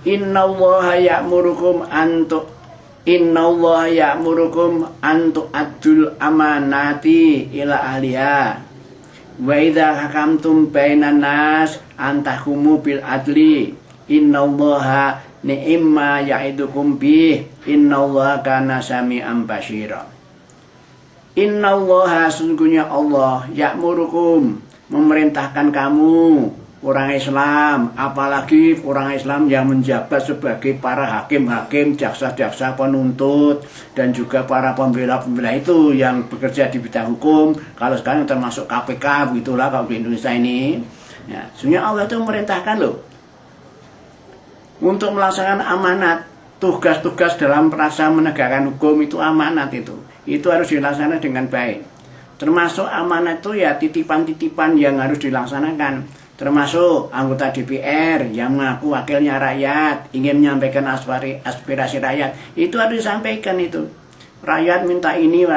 Innallaha ya'murukum antu adul amanati ila ahliha wa idza hakamtum bainan nas antahkumu bil adli innallaha ni'ma ya'idukum bih innallaha kana sami'an basira. Innallaha sesungguhnya Allah ya'murukum memerintahkan kamu orang Islam, apalagi orang Islam yang menjabat sebagai para hakim-hakim, jaksa-jaksa penuntut, dan juga para pembela-pembela itu yang bekerja di bidang hukum. Kalau sekarang termasuk KPK, begitulah kalau di Indonesia ini. Ya, sebenarnya Allah itu memerintahkan loh untuk melaksanakan amanat, tugas-tugas dalam rasa menegakkan hukum itu amanat itu harus dilaksanakan dengan baik. Termasuk amanat itu ya titipan-titipan yang harus dilaksanakan. Termasuk anggota DPR yang mengaku wakilnya rakyat, ingin menyampaikan aspirasi rakyat, itu harus disampaikan itu. Rakyat minta ini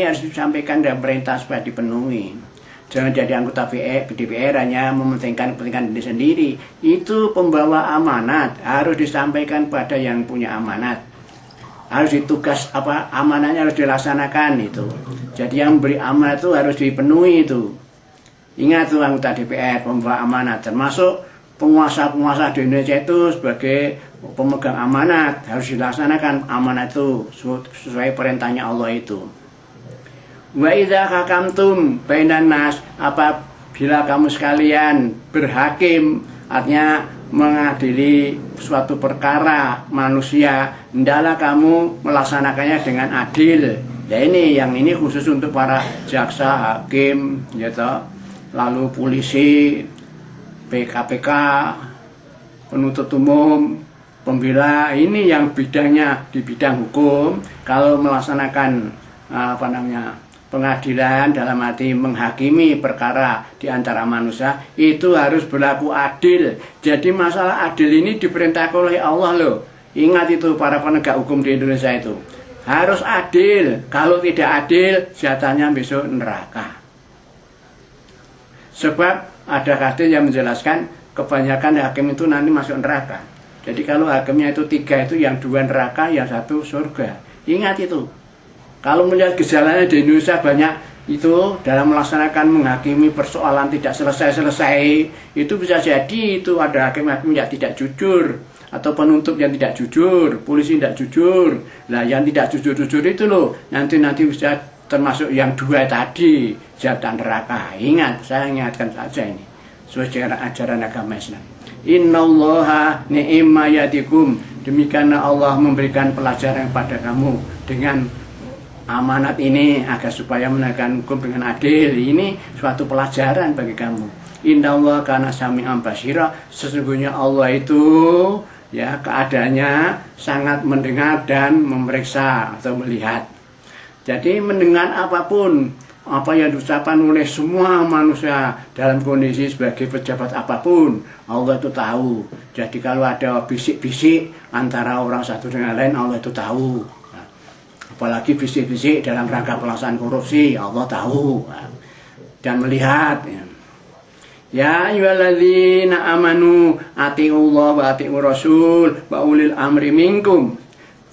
harus disampaikan dan perintah supaya dipenuhi. Jangan jadi anggota DPR hanya mementingkan kepentingan diri sendiri. Itu pembawa amanat, harus disampaikan pada yang punya amanat. Harus ditugas amanatnya harus dilaksanakan itu. Jadi yang beri amanat itu harus dipenuhi itu. Ingat tuh anggota DPR, pembawa amanat, termasuk penguasa-penguasa di Indonesia itu sebagai pemegang amanat, harus dilaksanakan amanat itu sesuai perintahnya Allah itu. Wa idza hakamtum bainan nas, apabila kamu sekalian berhakim, artinya mengadili suatu perkara manusia, hendaklah kamu melaksanakannya dengan adil. Ya yang ini khusus untuk para jaksa, hakim, gitu. Lalu polisi, PKPK, penuntut umum, pembela, ini yang bidangnya di bidang hukum. Kalau melaksanakan pengadilan dalam arti menghakimi perkara di antara manusia, itu harus berlaku adil. Jadi masalah adil ini diperintahkan oleh Allah loh. Ingat itu para penegak hukum di Indonesia itu. Harus adil. Kalau tidak adil, jatuhnya besok neraka. Sebab ada hadis yang menjelaskan kebanyakan hakim itu nanti masuk neraka. Jadi kalau hakimnya itu 3 itu yang 2 neraka, yang 1 surga. Ingat itu. Kalau melihat gejalanya di Indonesia banyak itu dalam melaksanakan menghakimi persoalan tidak selesai-selesai, itu bisa jadi itu ada hakim-hakim yang tidak jujur atau penuntut yang tidak jujur, polisi tidak jujur. Nah, yang tidak jujur-jujur itu loh nanti bisa termasuk yang 2 tadi, jabatan neraka. Ingat, saya ingatkan saja ini sesuai ajaran agama Islam. Innallaha ni'ma yatikum, demikianlah Allah memberikan pelajaran kepada kamu dengan amanat ini agar supaya menegakkan hukum dengan adil. Ini suatu pelajaran bagi kamu. Innallaha kana sami'an basira, sesungguhnya Allah itu ya keadaannya sangat mendengar dan memeriksa atau melihat. Jadi mendengar apapun apa yang diucapkan oleh semua manusia dalam kondisi sebagai pejabat apapun, Allah itu tahu. Jadi kalau ada bisik-bisik antara orang satu dengan lain, Allah itu tahu. Apalagi bisik-bisik dalam rangka pelaksanaan korupsi, Allah tahu dan melihat. Ya ayyuhalladzina amanu atiiullah wa atiiur rasul wa ulil amri minkum.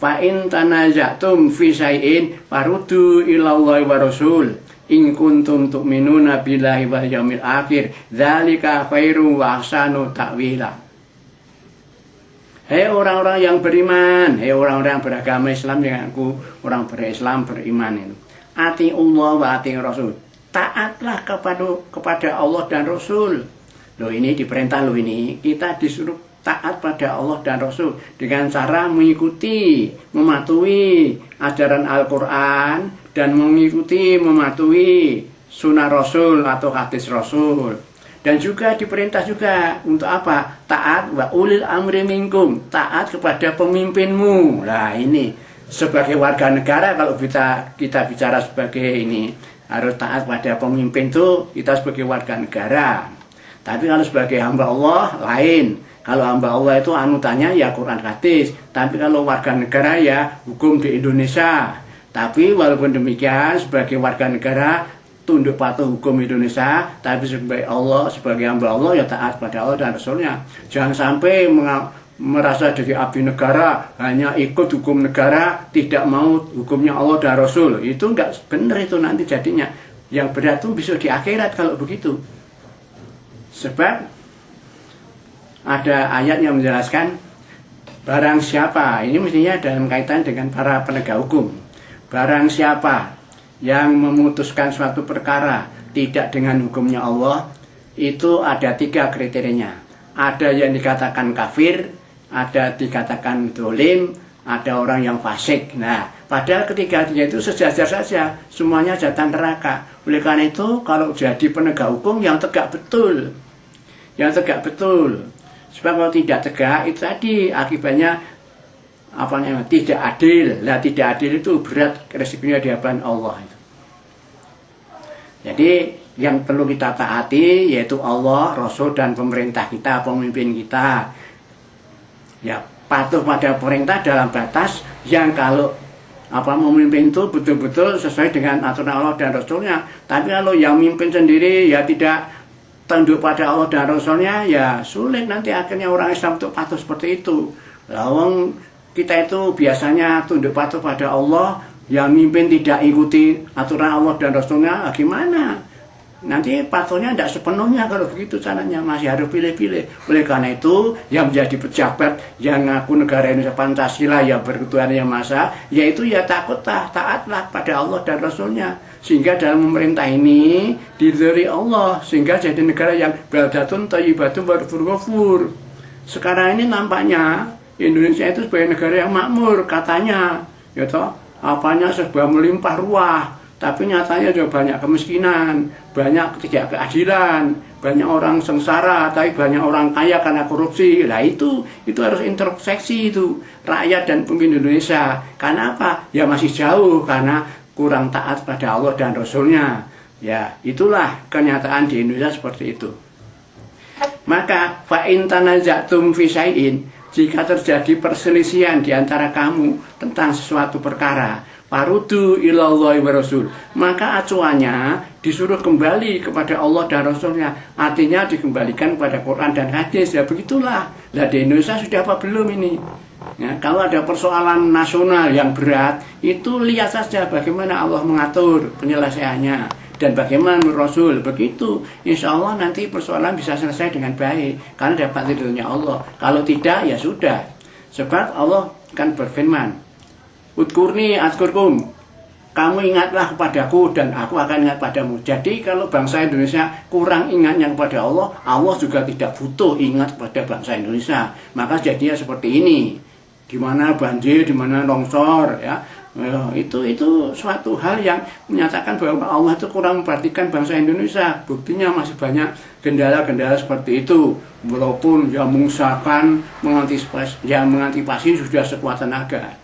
Fa in tanaza'tum fi syai'in faruddu ilallahi wa rasul in kuntum tu'minuna billahi wal yaumil akhir dzalika khairu wa ahsanu ta'wila. Hei orang-orang yang beriman, hei orang-orang yang beragama Islam, yang aku orang berislam beriman itu. Atiullah wa atiur rasul. Taatlah kepada Allah dan Rasul. Loh ini diperintah loh ini. Kita disuruh taat pada Allah dan Rasul dengan cara mengikuti, mematuhi ajaran Al-Quran dan mematuhi sunnah Rasul atau hadis Rasul. Dan juga diperintah juga untuk apa? Taat wa ulil amri minkum, taat kepada pemimpinmu. Nah ini sebagai warga negara, kalau kita bicara sebagai ini harus taat pada pemimpin itu kita sebagai warga negara. Tapi kalau sebagai hamba Allah lain. Kalau hamba Allah itu anutannya ya Quran hadis. Tapi kalau warga negara ya hukum di Indonesia. Tapi walaupun demikian sebagai warga negara tunduk patuh hukum Indonesia. Tapi sebagai hamba Allah ya taat pada Allah dan Rasulnya. Jangan sampai merasa jadi abdi negara, hanya ikut hukum negara, tidak mau hukumnya Allah dan Rasul. Itu enggak benar itu nanti jadinya. Yang berat itu bisa di akhirat kalau begitu. Sebab ada ayat yang menjelaskan barang siapa, ini mestinya dalam kaitan dengan para penegak hukum. Barang siapa yang memutuskan suatu perkara tidak dengan hukumnya Allah, itu ada 3 kriterianya. Ada yang dikatakan kafir, ada dikatakan dolim, ada orang yang fasik. Nah, padahal ketiga-tiganya itu sejajar saja, semuanya jatah neraka. Oleh karena itu, kalau jadi penegak hukum yang tegak betul, yang tegak betul. Sebab kalau tidak tegak, itu tadi akibatnya apa namanya, tidak adil. Nah, tidak adil itu berat resikonya di hadapan Allah itu. Jadi yang perlu kita taati yaitu Allah, Rasul, dan pemerintah kita, pemimpin kita. Ya, patuh pada perintah dalam batas yang kalau memimpin itu betul-betul sesuai dengan aturan Allah dan Rasulnya. Tapi kalau yang mimpin sendiri ya tidak tunduk pada Allah dan Rasulnya, ya sulit nanti akhirnya orang Islam untuk patuh seperti itu. Lawang kita itu biasanya tunduk patuh pada Allah, yang mimpin tidak ikuti aturan Allah dan Rasulnya, gimana? Nanti patuhnya tidak sepenuhnya kalau begitu caranya, masih harus pilih-pilih. Oleh karena itu, yang menjadi pejabat yang ngaku negara Indonesia Pancasila, yang berketuhanan yang Maha, yaitu ya taatlah pada Allah dan Rasulnya. Sehingga dalam memerintah ini diridhoi Allah, sehingga jadi negara yang baldatun thayyibatun wa ghafur. Sekarang ini nampaknya Indonesia itu sebagai negara yang makmur katanya, ya toh, apanya serba melimpah ruah. Tapi nyatanya juga banyak kemiskinan, banyak ketidakkeadilan, banyak orang sengsara, tapi banyak orang kaya karena korupsi. Nah itu harus introspeksi itu rakyat dan pemimpin Indonesia. Karena apa? Ya masih jauh karena kurang taat pada Allah dan Rasulnya. Ya itulah kenyataan di Indonesia seperti itu. Maka fa in tanazatum fi syai'in, jika terjadi perselisihan di antara kamu tentang sesuatu perkara, farudu ilallahi wa rasul, maka acuannya disuruh kembali kepada Allah dan Rasulnya. Artinya dikembalikan kepada Quran dan hadis. Ya begitulah. Nah di Indonesia sudah apa belum ini? Ya, kalau ada persoalan nasional yang berat, itu lihat saja bagaimana Allah mengatur penyelesaiannya dan bagaimana Rasul. Begitu, insya Allah nanti persoalan bisa selesai dengan baik karena dapat ridhonya Allah. Kalau tidak ya sudah. Sebab Allah kan berfirman, Udkurni adkurkum, kamu ingatlah kepadaku dan aku akan ingat padamu. Jadi kalau bangsa Indonesia kurang ingatnya kepada Allah, Allah juga tidak butuh ingat kepada bangsa Indonesia. Maka jadinya seperti ini, di mana banjir, di mana longsor, ya. Itu suatu hal yang menyatakan bahwa Allah itu kurang memperhatikan bangsa Indonesia. Buktinya masih banyak kendala-kendala seperti itu. Walaupun yang mengusahakan mengantisipasi sudah sekuat tenaga.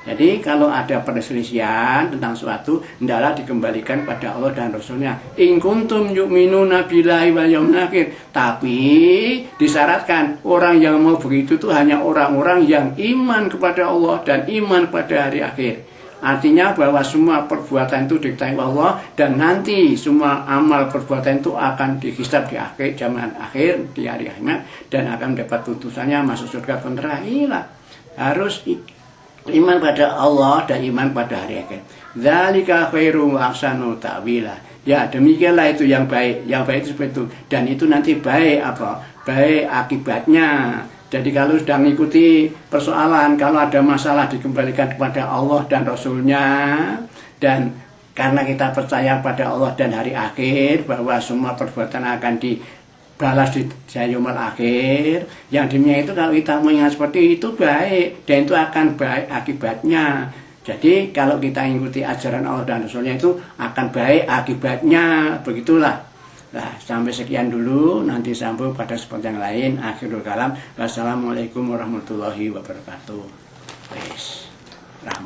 Jadi kalau ada perselisihan tentang suatu, hendaklah dikembalikan pada Allah dan Rasulnya. In kuntum yu'minuna billahi wal yaumil akhir. Tapi disyaratkan orang yang mau begitu itu hanya orang-orang yang iman kepada Allah dan iman pada hari akhir. Artinya bahwa semua perbuatan itu diketahui Allah dan nanti semua amal perbuatan itu akan dihisab di akhir zaman akhir, di hari akhir, dan akan dapat putusannya masuk surga atau neraka. Harus iman pada Allah dan iman pada hari akhir. Dzalika khairu wa ahsanu ta'wila. Ya, demikianlah itu yang baik. Yang baik itu seperti itu. Dan itu nanti baik apa? Baik akibatnya. Jadi kalau sudah mengikuti persoalan, kalau ada masalah dikembalikan kepada Allah dan Rasulnya. Dan karena kita percaya pada Allah dan hari akhir, bahwa semua perbuatan akan balas di yaumul akhir. Yang demikian itu kalau kita mengingat seperti itu baik, dan itu akan baik akibatnya. Jadi kalau kita ikuti ajaran Allah dan Rasulnya itu akan baik akibatnya. Begitulah. Nah, sampai sekian dulu, nanti sambung pada kesempatan yang lain. Akhirul kalam. Wassalamualaikum warahmatullahi wabarakatuh. Peace.